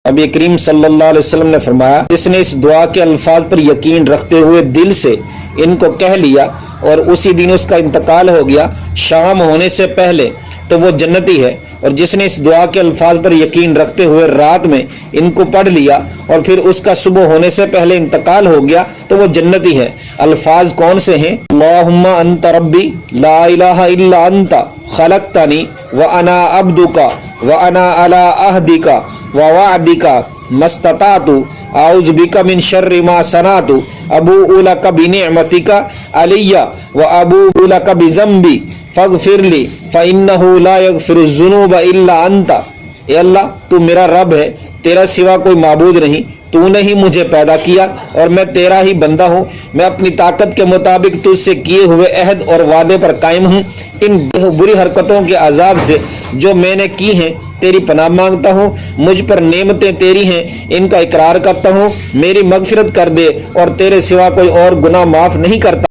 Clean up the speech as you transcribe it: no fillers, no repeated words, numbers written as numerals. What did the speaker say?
नबी करीम सल्लल्लाहु अलैहि वसल्लम ने फरमाया, जिसने इस दुआ के अल्फाज पर यकीन रखते हुए दिल से इनको कह लिया और उसी दिन उसका इंतकाल हो गया शाम होने से पहले, तो वो जन्नती है। और जिसने इस दुआ के अल्फाज पर यकीन रखते हुए रात में इनको पढ़ लिया और फिर उसका सुबह होने से पहले इंतकाल हो गया, तो वो जन्नती है। अल्फाज कौन से हैं? अल्लाहुम्मा अंत रब्बी ला इलाहा इल्ला अंता खलक्तनी व अना अब्दुका व अना अला अहदिका व वादिका मस्ततातु आउज़ु बिका मिन शर्रि मा सनातु अबूउ लका बिनिअमतिका अलैया व अबूउ लका बिज़म्बी फगफिरली फ़इन्नहु ला यगफिरुज़्ज़ुनूबा इल्ला अंता। ए अल्लाह, तू मेरा रब है, तेरा सिवा कोई माबूद नहीं, तूने ही मुझे पैदा किया और मैं तेरा ही बंदा हूँ। मैं अपनी ताकत के मुताबिक तुझसे किए हुए अहद और वादे पर कायम हूँ। इन बुरी हरकतों के अजाब से जो मैंने की हैं तेरी पनाह मांगता हूँ। मुझ पर नेमतें तेरी हैं, इनका इकरार करता हूँ। मेरी मगफिरत कर दे और तेरे सिवा कोई और गुनाह माफ़ नहीं करता।